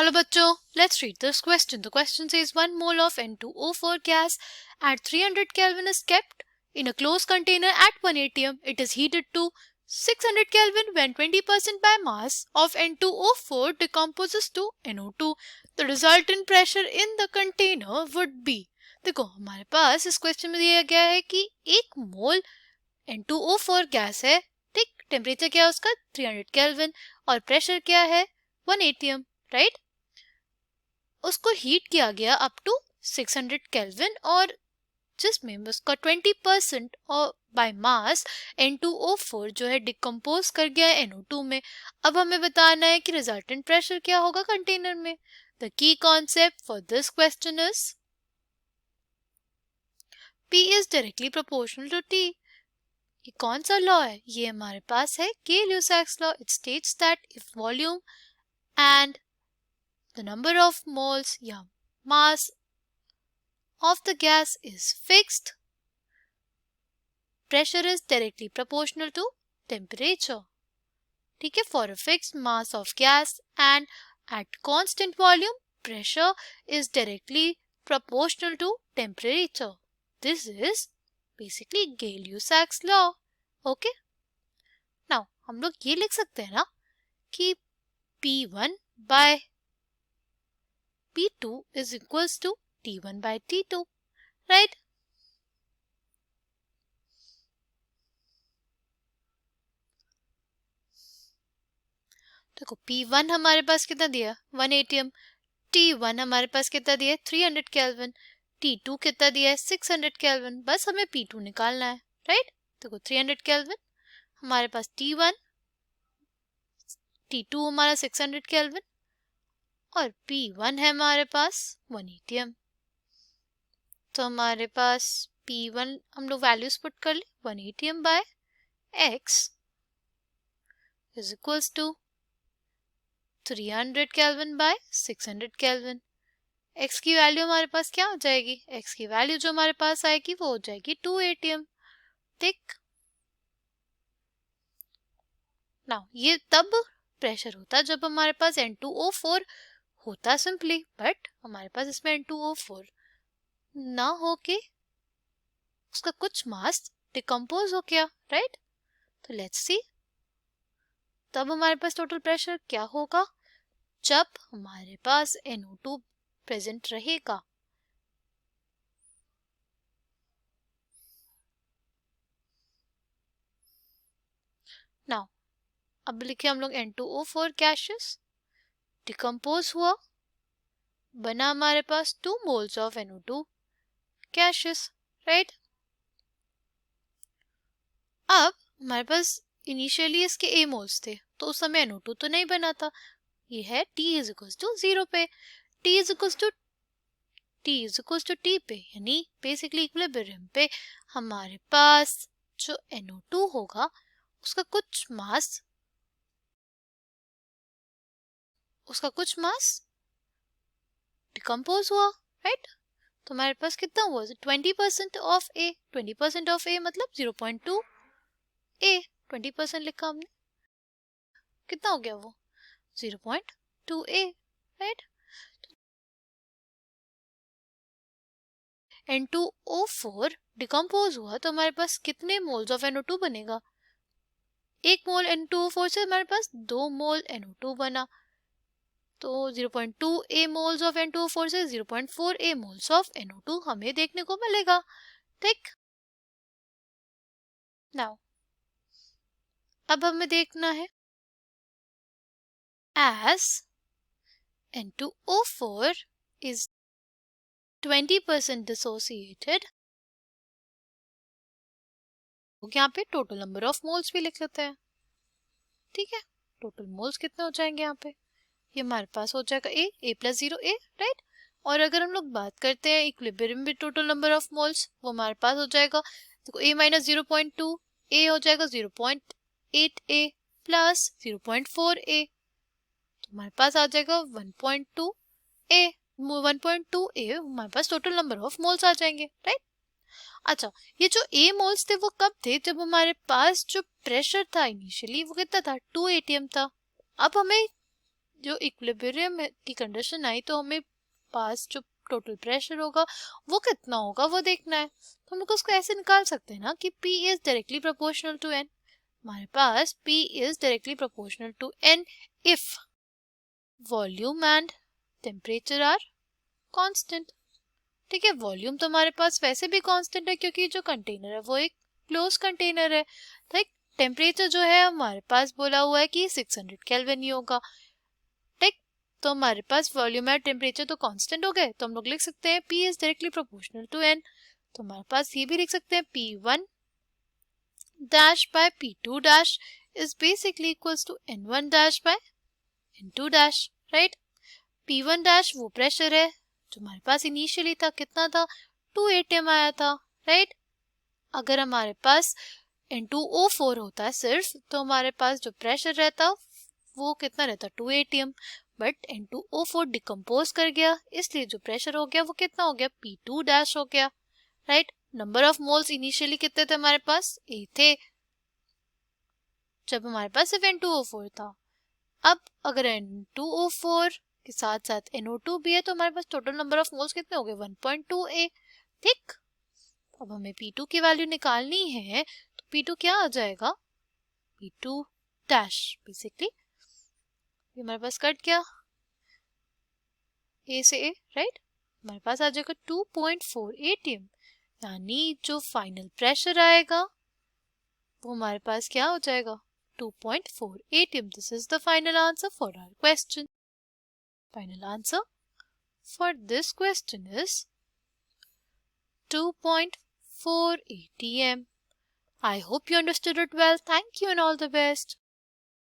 Hello bachcho, let's read this question. The question says 1 mole of N2O4 gas at 300 Kelvin is kept in a closed container at 1 atm. It is heated to 600 Kelvin when 20% by mass of N2O4 decomposes to NO2. The resultant pressure in the container would be. देखो हमारे पास इस question में दिया गया है कि 1 मोल N2O4 gas है, ठीक, टेम्परेचर क्या है उसका 300 केल्विन और प्रेशर क्या है 1 atm, राइट। उसको हीट किया गया अप टू 600 केल्विन और जिसमें उसका 20% और बाय मास N2O4 जो है डिकम्पोज कर गया है NO2 में। अब हमें बताना है कि रिजल्टेंट प्रेशर क्या होगा कंटेनर में। The key concept for this question is P is directly proportional to T। ये कौन सा लॉ है? ये हमारे पास है Gay Lussac's law. It states that if volume and the number of moles या mass of the gas is fixed, pressure is directly proportional to temperature. ठीक है, for a fixed mass of gas and at constant volume, pressure is directly proportional to temperature. This is basically Gay-Lussac law. Okay? Now हम लोग ये लिख सकते हैं ना कि P1 by P2 is equals to T1 by T2, right? देखो P1 हमारे पास कितना दिया 1 atm, T1 हमारे पास कितना दिया 300 केल्विन, T2 कितना दिया है 600 केल्विन। बस हमें P2 निकालना है, राइट। देखो 300 केल्विन हमारे पास T1, T2 हमारा 600 केल्विन और P1 है हमारे पास 1 atm। तो हमारे पास P1 हम लोग वैल्यूज पुट कर ले 1 atm by x is equals to 300 kelvin by 600 kelvin. x की वैल्यू हमारे पास क्या हो जाएगी? x की वैल्यू जो हमारे पास आएगी वो हो जाएगी 2 atm। ठीक, नाउ ये तब प्रेशर होता जब हमारे पास N2O4 होता सिंपली, बट हमारे पास इसमें N2O4 ना हो के उसका कुछ मास डिकम्पोज हो गया, राइट। तो लेट्स सी तब हमारे पास टोटल प्रेशर क्या होगा जब हमारे पास NO2 प्रेजेंट रहेगा। नाउ अब लिखे हम लोग N2O4 गैसेस डिकम्पोज हुआ, बना हमारे पास 2 moles of NO2 gases, right. अब हमारे पास इनिशियली इसके A मोल्स थे तो उस समय NO2 तो नहीं बना था। ये है T इज इक्वल्स टू 0 पे, T is equals to T पे, यानी बेसिकली इक्विलिब्रियम पे हमारे पास जो NO2 होगा उसका कुछ मास डिकम्पोज हुआ, राइट। तो हमारे पास कितना हुआ 20% ऑफ A, 20% ऑफ A मतलब 0.2 A, 20% लिखा हमने, कितना हो गया वो 0.2 A, राइट। N2O4 डिकम्पोज हुआ तो हमारे पास कितने मोल्स ऑफ NO2 बनेगा? 1 मोल N2O4 से हमारे पास 2 मोल NO2 बना, तो 0.2 A मोल्स ऑफ N2O4 से 0.4 A मोल्स ऑफ NO2 हमें देखने को मिलेगा, ठीक। नाउ अब हमें देखना है as N2O4 is 20% dissociated, यहाँ पे टोटल नंबर ऑफ मोल्स भी लिख लेते हैं, ठीक है। टोटल मोल्स कितने हो जाएंगे यहाँ पे? ये हमारे पास हो जाएगा A प्लस 0 A, राइट। और अगर हम लोग बात करते हैं इक्विलिब्रियम में टोटल नंबर ऑफ मोल्स, वो हमारे पास हो जाएगा देखो A माइनस 0.2 A हो जाएगा 0.8 A प्लस 0.4 A, तो हमारे पास आ जाएगा 1.2 A। 1.2 A हमारे पास टोटल नंबर ऑफ मोल्स आ जाएंगे, राइट। अच्छा, ये जो A मोल्स थे वो कब थे? जब हमारे पास जो प्रेशर था इनिशियली वो कितना था 2 atm था। अब हमें जो इक्विलिब्रियम की कंडीशन आई तो हमें पास जो टोटल प्रेशर होगा वो कितना होगा वो देखना है। तो हम लोग उसको ऐसे निकाल सकते हैं ना कि P is directly proportional to N। हमारे पास P is directly proportional to N if volume and temperature are constant. ठीक है, वॉल्यूम तो हमारे पास वैसे भी कांस्टेंट है क्योंकि जो कंटेनर है वो एक क्लोज कंटेनर है। ठीक, टेम्परेचर जो है हमारे पास बोला हुआ है कि 600 केल्विन ही होगा। ठीक, तो हमारे पास वॉल्यूम एंड टेम्परेचर तो कांस्टेंट हो गए, तो हम लोग लिख सकते हैं P is directly proportional to N। तो हमारे पास ये भी लिख सकते हैं P1 dash by P2 dash is basically equals to N1 dash by N2 dash, right. P1 dash वो प्रेशर है जो हमारे पास इनिशियली था, कितना था 2 atm आया था, राइट। अगर हमारे पास N2O4 होता है सिर्फ तो हमारे पास जो प्रेशर रहता वो कितना रहता 2 atm, बट N2O4 डिकम्पोज कर गया इसलिए जो प्रेशर हो गया वो कितना हो गया P2 डैश हो गया, right. Number of moles initially कितने थे हमारे पास 8 थे जब हमारे पास सिर्फ N2O4 था। अब अगर N2O4 के साथ साथ NO2 भी है तो हमारे पास टोटल नंबर ऑफ मोल्स कितने हो गए 1.2 A। ठीक, अब हमें P2 की वैल्यू निकालनी है तो P2 क्या आ जाएगा P2 डैश बेसिकली ये हमारे पास कट गया A से A, राइट। हमारे पास आ जाएगा 2.4 atm, यानी जो फाइनल प्रेशर आएगा वो हमारे पास क्या हो जाएगा 2.4 atm। This is the final answer for our question. Final answer for this question is 2.4 atm. I hope you understood it well. Thank you and all the best.